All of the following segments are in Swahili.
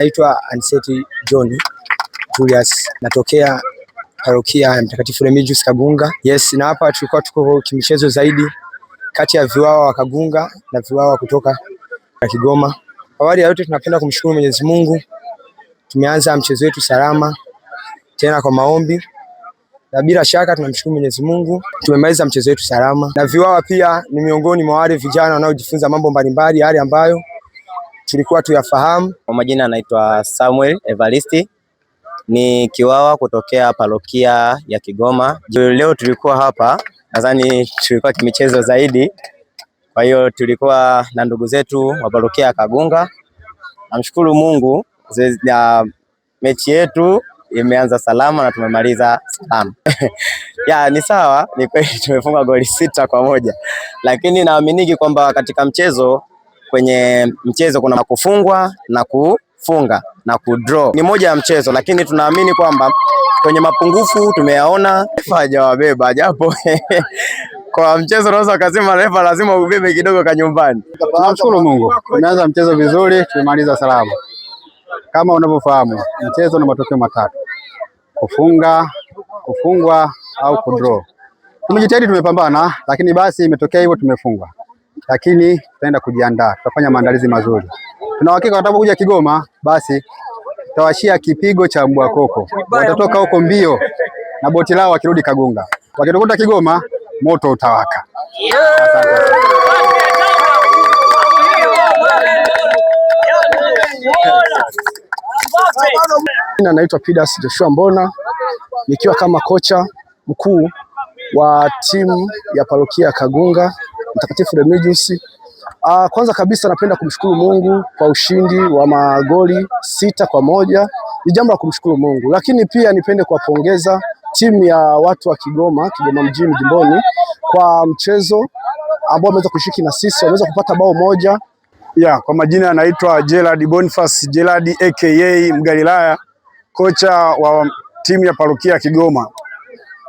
Naitwa Anseti John Julius, natokea parokia ya Mtakatifu Remigius Kagunga. Yes, na hapa tulikuwa tuko kimichezo zaidi kati ya Viwawa wa Kagunga na Viwawa kutoka Kigoma. Awali ya yote tunapenda kumshukuru Mwenyezi Mungu. Tumeanza mchezo wetu salama tena kwa maombi. Na bila shaka tunamshukuru Mwenyezi Mungu. Tumemaliza mchezo wetu salama. Na Viwawa pia ni miongoni mwa wale vijana wanaojifunza mambo mbalimbali yale ambayo tulikuwa tuyafahamu. Kwa majina anaitwa Samuel Evaristi, ni Kiwawa kutokea parokia ya Kigoma. Leo tulikuwa hapa, nadhani tulikuwa kimichezo zaidi. Kwa hiyo tulikuwa na ndugu zetu wa parokia ya Kagunga. Namshukuru Mungu, mechi yetu imeanza salama na tumemaliza salama. Ya, ni sawa, ni kweli tumefunga goli 6-1. Lakini naaminiki kwamba katika kwenye mchezo kuna kufungwa na kufunga na kudraw. Ni moja ya mchezo, lakini tunaamini kwamba kwenye mapungufu tumeyaona, refa hajawabeba japo kwa mchezo unaweza kusema refa lazima ubebe kidogo ka nyumbani. Tunamshukuru Mungu. Tumeanza mchezo vizuri, tumemaliza salama. Kama unavyofahamu, mchezo na matokeo matatu: kufunga, kufungwa au kudraw. Tumejitahidi, tumepambana, lakini basi imetokea hivyo, tumefungwa. Lakini tutaenda kujiandaa, tutafanya maandalizi mazuri. Tuna uhakika watakapokuja Kigoma, basi tutawashia kipigo cha mbwa koko. Watatoka huko mbio na boti lao wakirudi Kagunga. Wakitokuta Kigoma, moto utawaka. Naitwa Pidas Joshua Mbona, nikiwa kama kocha mkuu wa timu ya parokia ya Kagunga Mtakatifu Remigius. Kwanza kabisa napenda kumshukuru Mungu kwa ushindi wa magoli 6-1. Ni jambo la kumshukuru Mungu, lakini pia nipende kuwapongeza timu ya watu wa Kigoma mjini jimboni kwa mchezo ambao wameweza kushiriki na sisi, wameweza kupata bao moja. Kwa majina anaitwa Gerald Boniface Gerald aka Mgalilaya, kocha wa timu ya parokia Kigoma.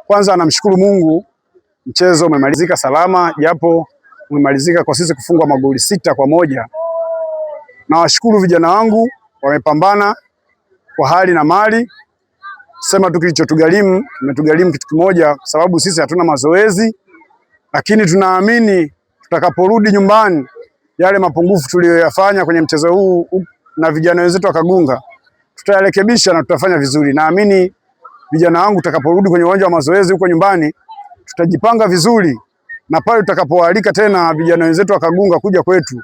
Kwanza namshukuru Mungu, mchezo umemalizika salama, japo umemalizika kwa sisi kufungwa magoli 6-1. Nawashukuru vijana wangu, wamepambana kwa hali na mali. Sema tu kilichotugharimu, tumetugharimu kitu kimoja, kwa sababu sisi hatuna mazoezi, lakini tunaamini tutakaporudi nyumbani yale mapungufu tuliyoyafanya kwenye mchezo huu na vijana wenzetu wa Kagunga tutayarekebisha na tutafanya vizuri. Naamini vijana wangu tutakaporudi kwenye uwanja wa mazoezi huko nyumbani tutajipanga vizuri, na pale tutakapoalika tena vijana wenzetu wa Kagunga kuja kwetu,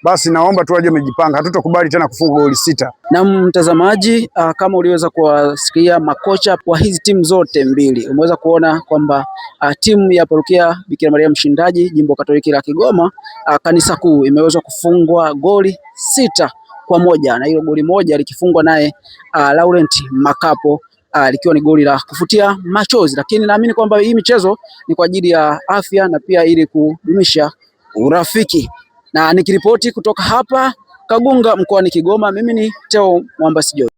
basi naomba tu waje wamejipanga. Hatutakubali tena kufunga goli 6. Na mtazamaji, kama uliweza kuwasikia makocha wa hizi timu zote mbili, umeweza kuona kwamba timu ya parokia Bikira Maria Mshindaji Jimbo Katoliki la Kigoma, kanisa kuu, imeweza kufungwa goli 6-1, na hilo goli moja likifungwa naye Laurent Makapo, likiwa ni goli la kufutia machozi. Lakini naamini kwamba hii michezo ni kwa ajili ya afya na pia ili kudumisha urafiki. Na nikiripoti kutoka hapa Kagunga mkoani Kigoma, mimi ni Theo Mwambasi Joy.